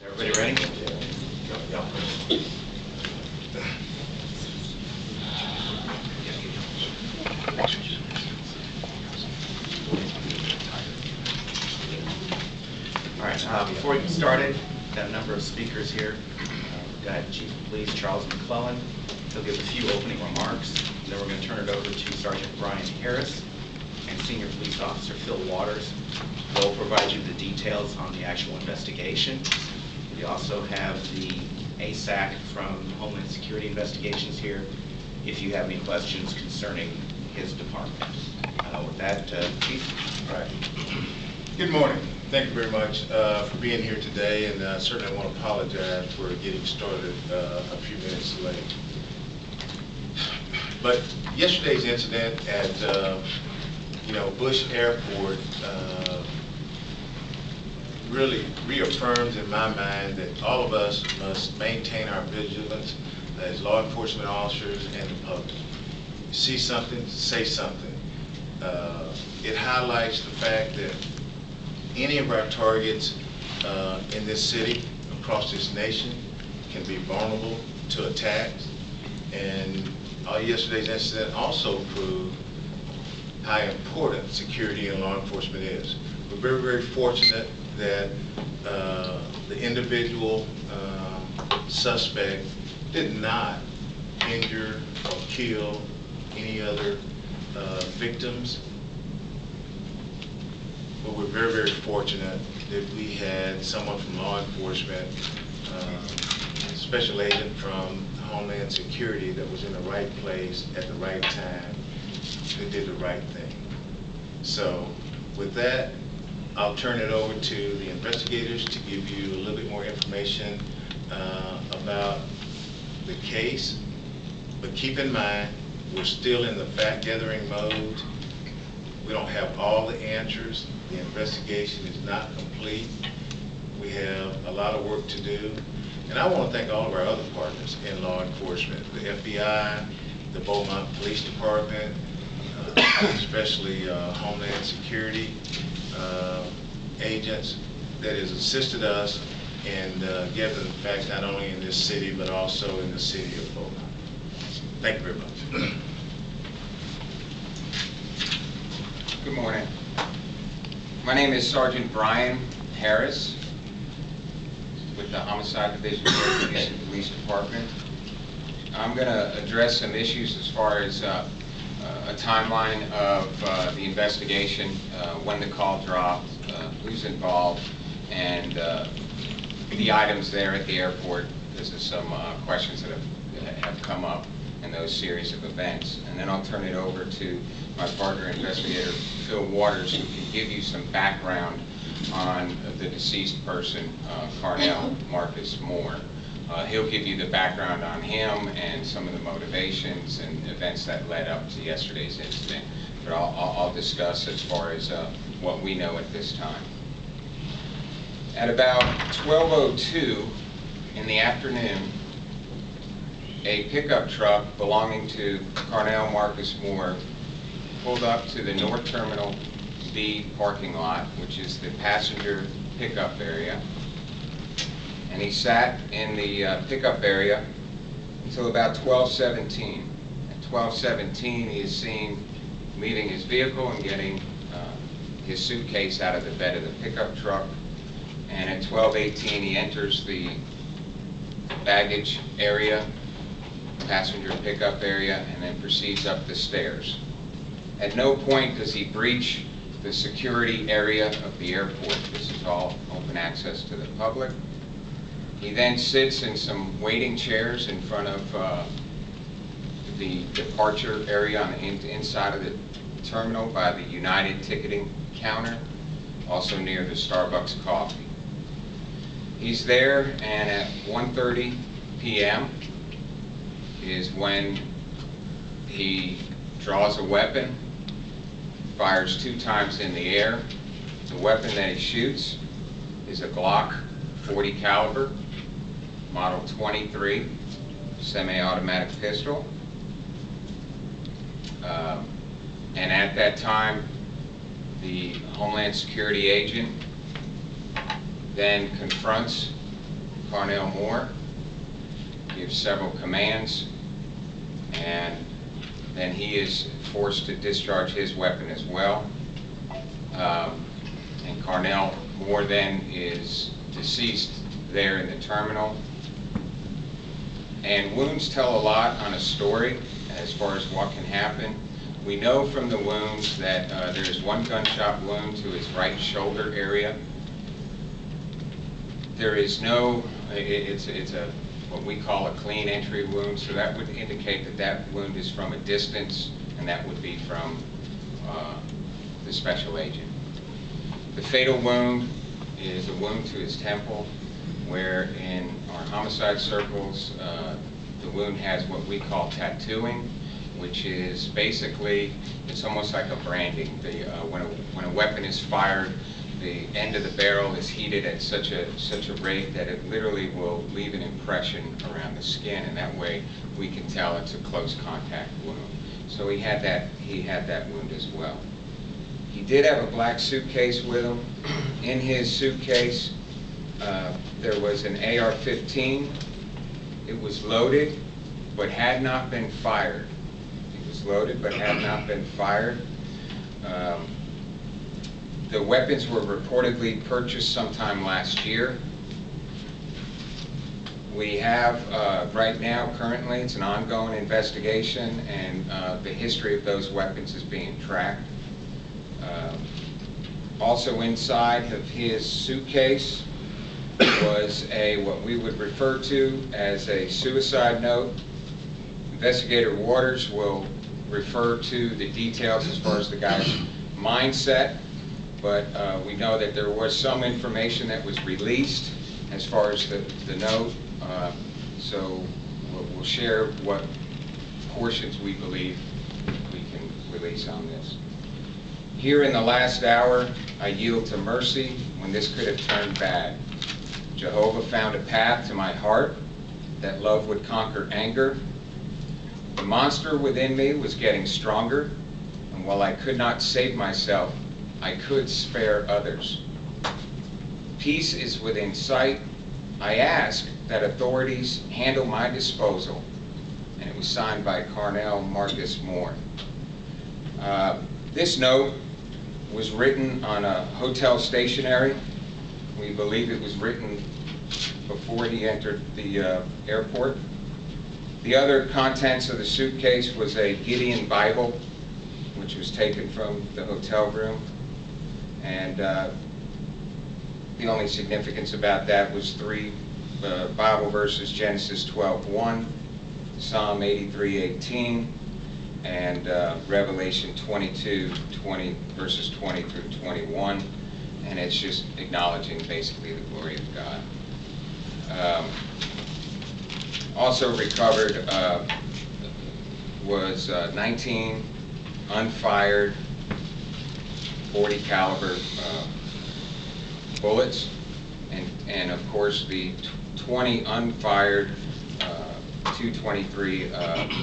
Is everybody ready? Yeah. All right, before we get started, we've got a number of speakers here. We've got Chief of Police Charles McClellan. He'll give a few opening remarks, and then we're going to turn it over to Sergeant Brian Harris and Senior Police Officer Phil Waters. They'll provide you the details on the actual investigation. We also have the ASAC from Homeland Security Investigations here if you have any questions concerning his department. With that, Chief. All right. Good morning. Thank you very much for being here today, and certainly I want to apologize for getting started a few minutes late. But yesterday's incident at Bush Airport really reaffirms in my mind that all of us must maintain our vigilance as law enforcement officers and the public. You see something, say something. It highlights the fact that any of our targets in this city, across this nation, can be vulnerable to attacks. And yesterday's incident also proved how important security and law enforcement is. We're very, very fortunate that the individual suspect did not injure or kill any other victims. But we're very, very fortunate that we had someone from law enforcement, a special agent from Homeland Security that was in the right place at the right time, that did the right thing. So with that, I'll turn it over to the investigators to give you a little bit more information about the case. But keep in mind, we're still in the fact-gathering mode. We don't have all the answers. The investigation is not complete. We have a lot of work to do. And I want to thank all of our other partners in law enforcement, the FBI, the Beaumont Police Department, especially Homeland Security agents that has assisted us in gathering the facts not only in this city but also in the city of Beaumont. Thank you very much. Good morning. My name is Sergeant Brian Harris with the Homicide Division of the Houston Police Department. I'm going to address some issues as far as a timeline of the investigation, when the call dropped, who's involved, and the items there at the airport. This is some questions that have come up in those series of events. And then I'll turn it over to my partner investigator, Phil Waters, who can give you some background on the deceased person, Carnell Marcus Moore. He'll give you the background on him and some of the motivations and events that led up to yesterday's incident. But I'll discuss as far as what we know at this time. At about 12:02 in the afternoon, a pickup truck belonging to Carnell Marcus Moore pulled up to the North Terminal B parking lot, which is the passenger pickup area. And he sat in the pickup area until about 12:17. At 12:17, he is seen leaving his vehicle and getting his suitcase out of the bed of the pickup truck. And at 12:18, he enters the baggage area, passenger pickup area, and then proceeds up the stairs. At no point does he breach the security area of the airport. This is all open access to the public. He then sits in some waiting chairs in front of the departure area on the inside of the terminal by the United ticketing counter, also near the Starbucks coffee. He's there, and at 1:30 p.m. is when he draws a weapon, fires 2 times in the air. The weapon that he shoots is a Glock 40 caliber, model 23, semi-automatic pistol. And at that time, the Homeland Security agent then confronts Carnell Moore, gives several commands, and then he is forced to discharge his weapon as well. And Carnell Moore then is deceased there in the terminal. And wounds tell a lot on a story as far as what can happen. We know from the wounds that there's one gunshot wound to his right shoulder area. There is no, it's a what we call a clean entry wound, so that would indicate that that wound is from a distance, and that would be from the special agent. The fatal wound is a wound to his temple, where in our homicide circles, the wound has what we call tattooing, which is basically, it's almost like a branding. When a weapon is fired, the end of the barrel is heated at such a rate that it literally will leave an impression around the skin, and that way we can tell it's a close contact wound. So he had that wound as well. He did have a black suitcase with him. In his suitcase, there was an AR-15. It was loaded, but had not been fired. It was loaded, but had not been fired. The weapons were reportedly purchased sometime last year. We have, right now, currently, it's an ongoing investigation, and the history of those weapons is being tracked. Also inside of his suitcase was what we would refer to as a suicide note. Investigator Waters will refer to the details as far as the guy's mindset, but we know that there was some information that was released as far as the note, so we'll share what portions we believe we can release on this. Here in the last hour, I yield to mercy when this could have turned bad. Jehovah found a path to my heart that love would conquer anger. The monster within me was getting stronger, and while I could not save myself, I could spare others. Peace is within sight. I ask that authorities handle my disposal. And it was signed by Carnell Marcus Moore. This note was written on a hotel stationery. We believe it was written before he entered the airport. The other contents of the suitcase was a Gideon Bible, which was taken from the hotel room. And the only significance about that was 3 Bible verses, Genesis 12:1, Psalm 83:18, and Revelation 22:20, verses 20 through 21. And it's just acknowledging basically the glory of God. Also recovered was 19 unfired 40 caliber bullets, and of course the 20 unfired 223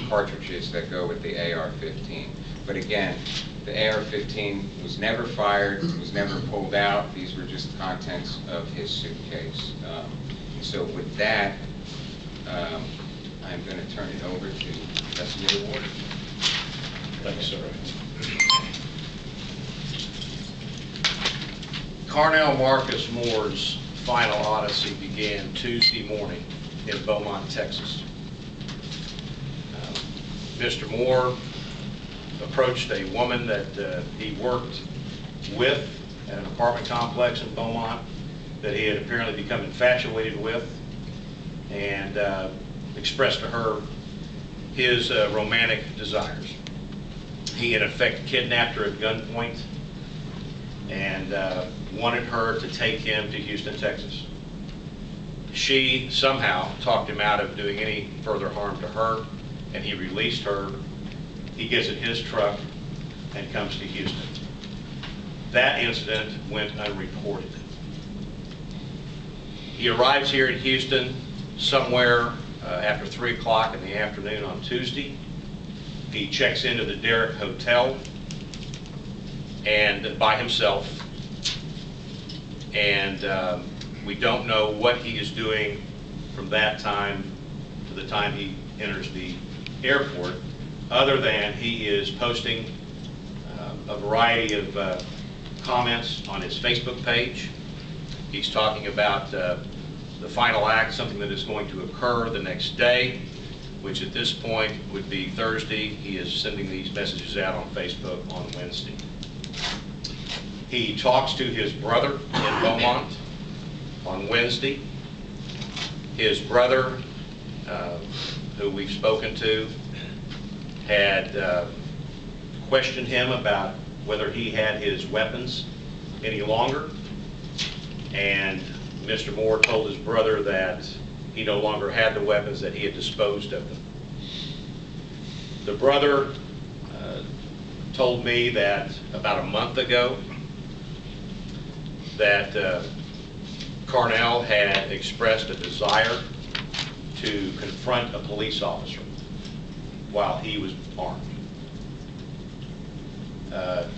cartridges that go with the AR-15. But again, the AR-15 was never fired, was never pulled out. These were just contents of his suitcase. So with that, I'm going to turn it over to Investigator Waters. Thank you, sir. Carnell Marcus Moore's final odyssey began Tuesday morning in Beaumont, Texas. Mr. Moore approached a woman that he worked with at an apartment complex in Beaumont that he had apparently become infatuated with, and expressed to her his romantic desires. He in effect kidnapped her at gunpoint and wanted her to take him to Houston, Texas. She somehow talked him out of doing any further harm to her, and he released her. He gets in his truck and comes to Houston. That incident went unreported. He arrives here in Houston somewhere after 3 o'clock in the afternoon on Tuesday. He checks into the Derrick Hotel and by himself, and we don't know what he is doing from that time to the time he enters the airport, other than he is posting a variety of comments on his Facebook page. He's talking about the final act, something that is going to occur the next day, which at this point would be Thursday. He is sending these messages out on Facebook on Wednesday. He talks to his brother in Beaumont on Wednesday. His brother, who we've spoken to, had questioned him about whether he had his weapons any longer, and Mr. Moore told his brother that he no longer had the weapons, that he had disposed of them. The brother told me that about a month ago that Carnell had expressed a desire to confront a police officer while he was armed.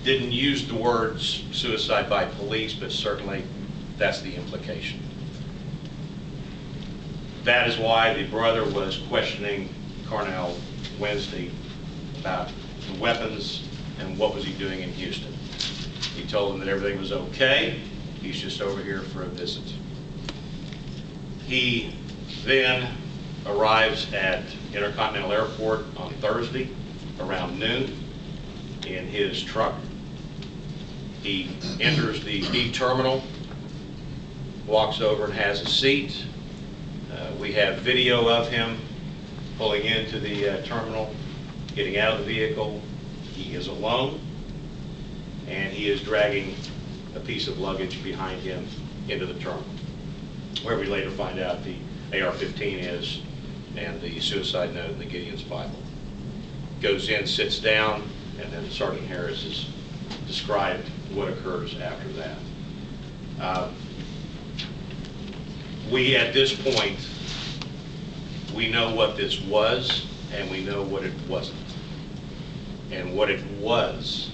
Didn't use the words suicide by police, but certainly that's the implication. That is why the brother was questioning Carnell Wednesday about the weapons and what was he doing in Houston. He told him that everything was okay. He's just over here for a visit. He then arrives at Intercontinental Airport on Thursday around noon in his truck. He enters the B terminal, walks over and has a seat. We have video of him pulling into the terminal, getting out of the vehicle. He is alone, and he is dragging a piece of luggage behind him into the terminal, where we later find out the AR-15 is and the suicide note and the Gideon's Bible. Goes in, sits down, and then Sergeant Harris has described what occurs after that. We, at this point, we know what this was, and we know what it wasn't. And what it was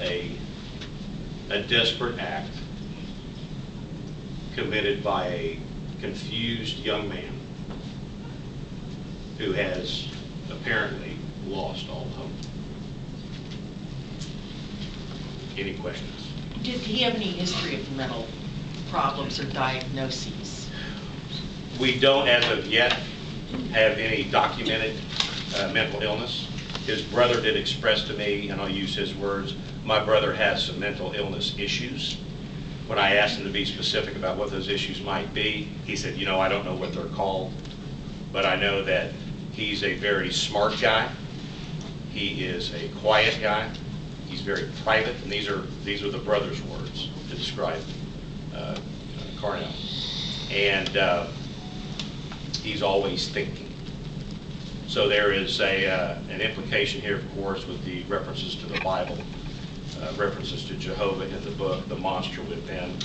a desperate act committed by a confused young man who has apparently lost all hope. Any questions? Did he have any history of mental problems or diagnoses? We don't, as of yet, have any documented mental illness. His brother did express to me, and I'll use his words, my brother has some mental illness issues. When I asked him to be specific about what those issues might be, he said, you know, I don't know what they're called, but I know that he's a very smart guy. He is a quiet guy. He's very private, and these are the brother's words to describe Carnell. And he's always thinking. So there is an implication here, of course, with the references to the Bible, references to Jehovah in the book, the monster within,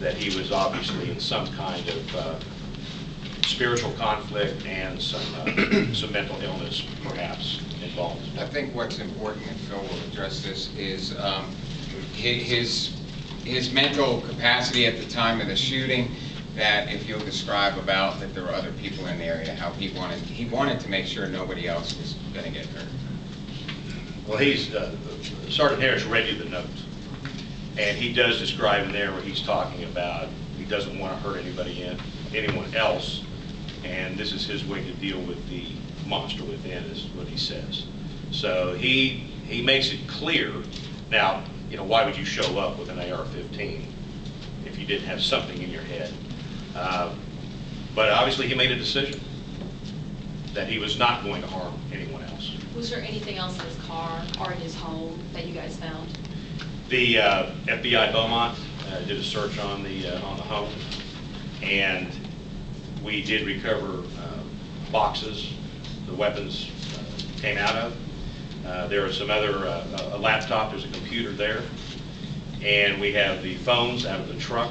that he was obviously in some kind of spiritual conflict and some mental illness, perhaps, involved. I think what's important, and Phil will address this, is his mental capacity at the time of the shooting, that if you'll describe about that there were other people in the area, how he wanted to make sure nobody else was going to get hurt. Well, Sergeant Harris read you the note, and he does describe in there where he's talking about he doesn't want to hurt anyone else, and this is his way to deal with the monster within, is what he says. So he makes it clear. Now, you know, why would you show up with an AR-15 if you didn't have something in your head? But obviously he made a decision that he was not going to harm anyone else. Was there anything else in his car or in his home that you guys found? The FBI Beaumont did a search on the home, and we did recover boxes the weapons came out of. There are some other, a laptop, there's a computer there, and we have the phones out of the truck.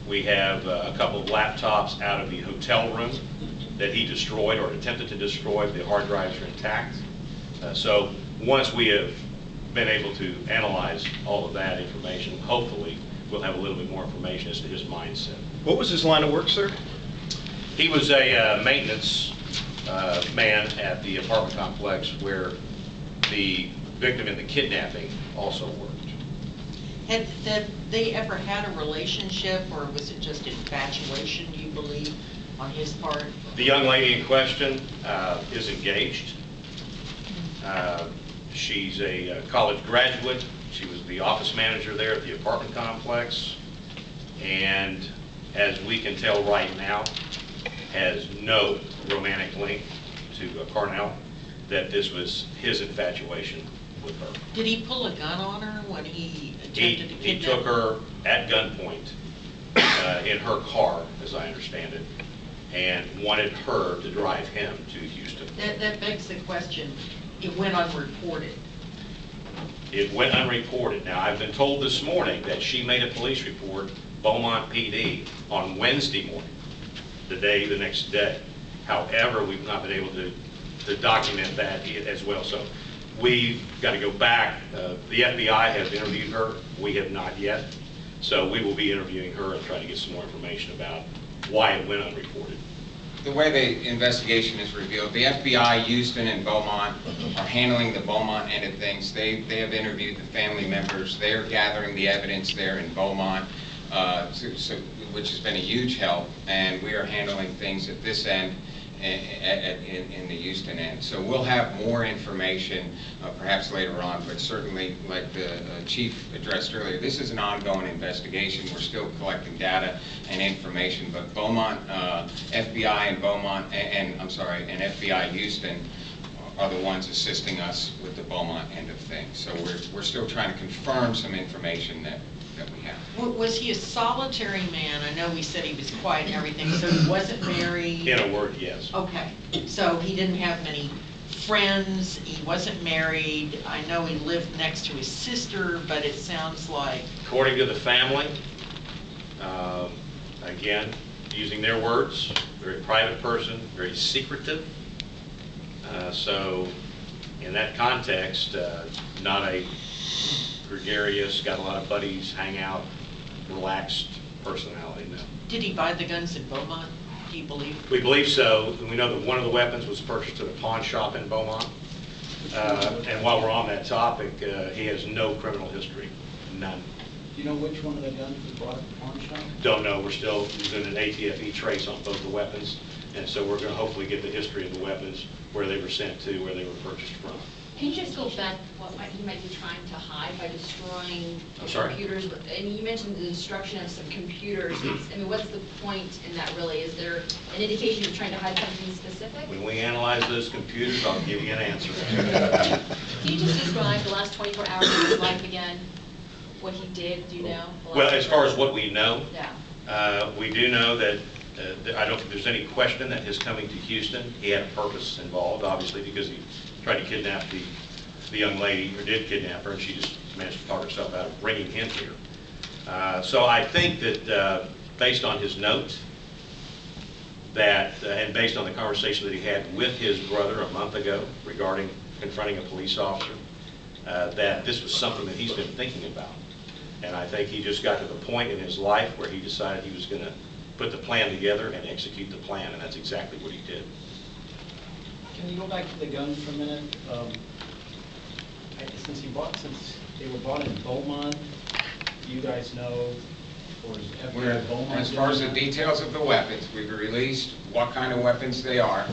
We have a couple of laptops out of the hotel room that he destroyed or attempted to destroy. The hard drives are intact. So once we have been able to analyze all of that information, hopefully we'll have a little bit more information as to his mindset. What was his line of work, sir? He was a maintenance man at the apartment complex where the victim in the kidnapping also worked. Had they ever had a relationship, or was it just infatuation, do you believe, on his part? The young lady in question is engaged. She's a college graduate. She was the office manager there at the apartment complex, and as we can tell right now, has no romantic link to Carnell, that this was his infatuation with her. Did he pull a gun on her when he attempted to kidnap her? He took her at gunpoint in her car, as I understand it, and wanted her to drive him to Houston. That begs the question, it went unreported. It went unreported. Now, I've been told this morning that she made a police report, Beaumont PD, on Wednesday morning, the next day. However, we've not been able to document that as well. So we've got to go back. The FBI has interviewed her. We have not yet. So we will be interviewing her and trying to get some more information about why it went unreported. The way the investigation is revealed, the FBI, Houston, and Beaumont are handling the Beaumont end of things. They have interviewed the family members. They are gathering the evidence there in Beaumont, which has been a huge help, and we are handling things at this end in the Houston end. So we'll have more information perhaps later on, but certainly, like the chief addressed earlier, this is an ongoing investigation. We're still collecting data and information, but Beaumont, FBI and Beaumont, and FBI Houston are the ones assisting us with the Beaumont end of things. So we're still trying to confirm some information that we have. Was he a solitary man? I know we said he was quiet and everything, so he wasn't married? In a word, yes. Okay, so he didn't have many friends, he wasn't married. I know he lived next to his sister, but it sounds like... According to the family, again, using their words, very private person, very secretive. So in that context, not a gregarious, got a lot of buddies, hang out, relaxed personality, no. Did he buy the guns in Beaumont, do you believe? We believe so. We know that one of the weapons was purchased at a pawn shop in Beaumont. And while we're on that topic, he has no criminal history, none. Do you know which one of the guns was bought at the pawn shop? Don't know. We're still doing an ATFE trace on both the weapons, and so we're going to hopefully get the history of the weapons, where they were sent to, where they were purchased from. Can you just go back to what he might be trying to hide by destroying I'm sorry? computers? And you mentioned the destruction of some computers. I mean, what's the point in that really? Is there an indication you're trying to hide something specific? When we analyze those computers, I'll give you an answer. Can you just describe the last 24 hours of his life again? What he did, do you know? Well, as far as what we know, yeah. We do know that I don't think there's any question that his coming to Houston, he had a purpose involved, obviously, because he tried to kidnap the young lady, or did kidnap her, and she just managed to talk herself out of bringing him here. So I think that based on his note, and based on the conversation that he had with his brother a month ago regarding confronting a police officer, that this was something that he's been thinking about. And I think he just got to the point in his life where he decided he was going to put the plan together and execute the plan, and that's exactly what he did. Can you go back to the guns for a minute? Since they were bought in Beaumont, do you guys know, or is FBI Beaumont? As far as the details of the weapons, we've released what kind of weapons they are.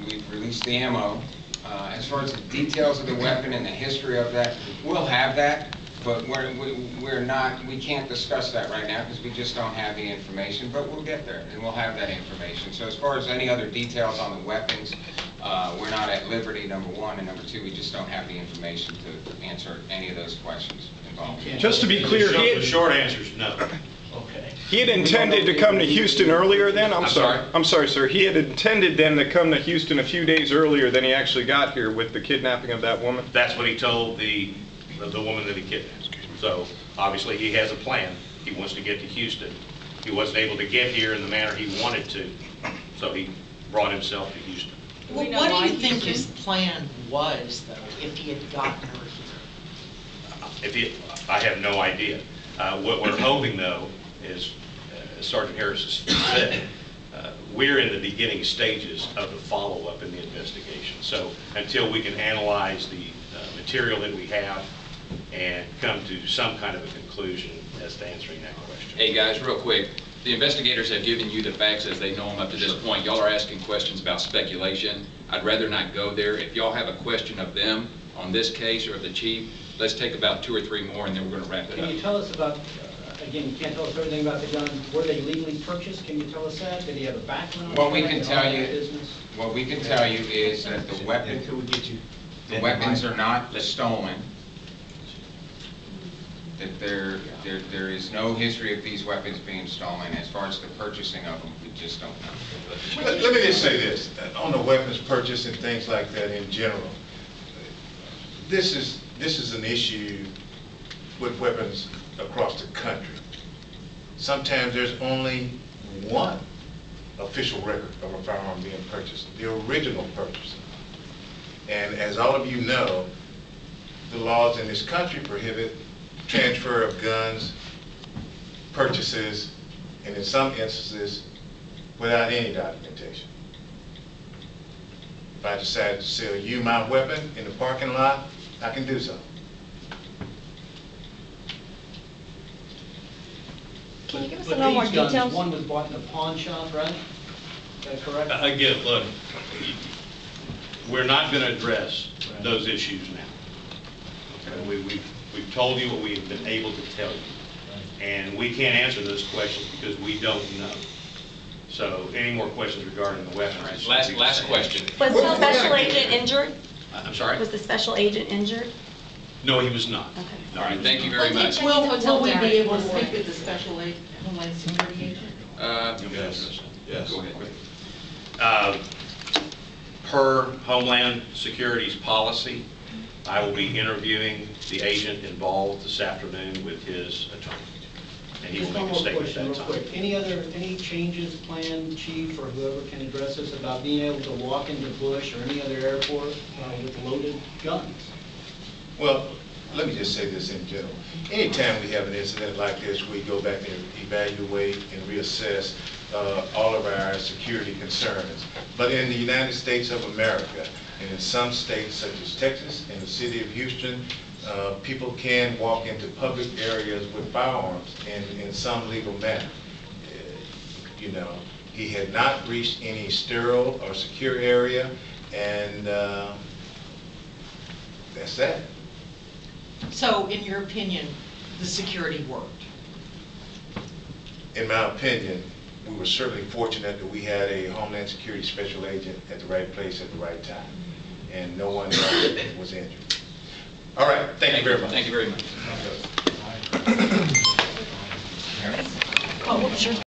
We've released the ammo. As far as the details of the weapon and the history of that, we'll have that, but we can't discuss that right now because we just don't have the information, but we'll get there and we'll have that information. So as far as any other details on the weapons, we're not at liberty, number one, and number two, we just don't have the information to answer any of those questions involved. Just to be clear, The short answer is no. Okay. he had intended to come to Houston earlier then? I'm sorry, sir. He had intended then to come to Houston a few days earlier than he actually got here with the kidnapping of that woman? That's what he told the woman that he kidnapped. So obviously he has a plan. He wants to get to Houston. He wasn't able to get here in the manner he wanted to, so he brought himself to Houston. Well, what do you think his plan was, though, if he had gotten her here? I have no idea. What we're hoping, though, is Sergeant Harris has said, we're in the beginning stages of the follow-up in the investigation. So until we can analyze the material that we have and come to some kind of a conclusion as to answering that question. Hey guys, real quick, the investigators have given you the facts as they know them up to this point. Y'all are asking questions about speculation. I'd rather not go there. If y'all have a question of them on this case or of the chief, let's take about 2 or 3 more and then we're going to wrap it up. Can you tell us about, again, you can't tell us everything about the gun. Were they legally purchased? Can you tell us that? Did he have a background? What we can and all tell that you, business? what we can tell you is that the weapons are not stolen. That there is no history of these weapons being stolen. As far as the purchasing of them, we just don't know. Let me just say this, on the weapons purchase and things like that in general, this is an issue with weapons across the country. Sometimes there's only one official record of a firearm being purchased, the original purchaser. And as all of you know, the laws in this country prohibit transfer of guns, purchases, and in some instances, without any documentation. If I decide to sell you my weapon in the parking lot, I can do so. Can you give us a But little more these guns, details? one was bought in a pawn shop, right? Is that correct? Again, look, we're not going to address those issues now. Okay, we've told you what we've been able to tell you. And we can't answer those questions because we don't know. So any more questions regarding the weapons? Last question. Was the special agent injured? I'm sorry? Was the special agent injured? No, he was not. Okay. No, All he right, was thank you not. very much. Will we be able to speak with the special Homeland Security agent? Yes. Yes. Go ahead. Per Homeland Security's policy, I will be interviewing the agent involved this afternoon with his attorney. And he will Just one make a more statement question, at real that time. quick. Any changes planned, chief, or whoever can address this, about being able to walk into Bush or any other airport with loaded guns? Well, let me just say this in general. Anytime we have an incident like this, we go back and evaluate and reassess all of our security concerns. But in the United States of America, and in some states such as Texas and the city of Houston, people can walk into public areas with firearms in some legal manner. You know, he had not reached any sterile or secure area, and that's that. So, in your opinion, the security worked? In my opinion, we were certainly fortunate that we had a Homeland Security special agent at the right place at the right time, and no one was injured. All right, thank you very much. Thank you very much. Oh, sure.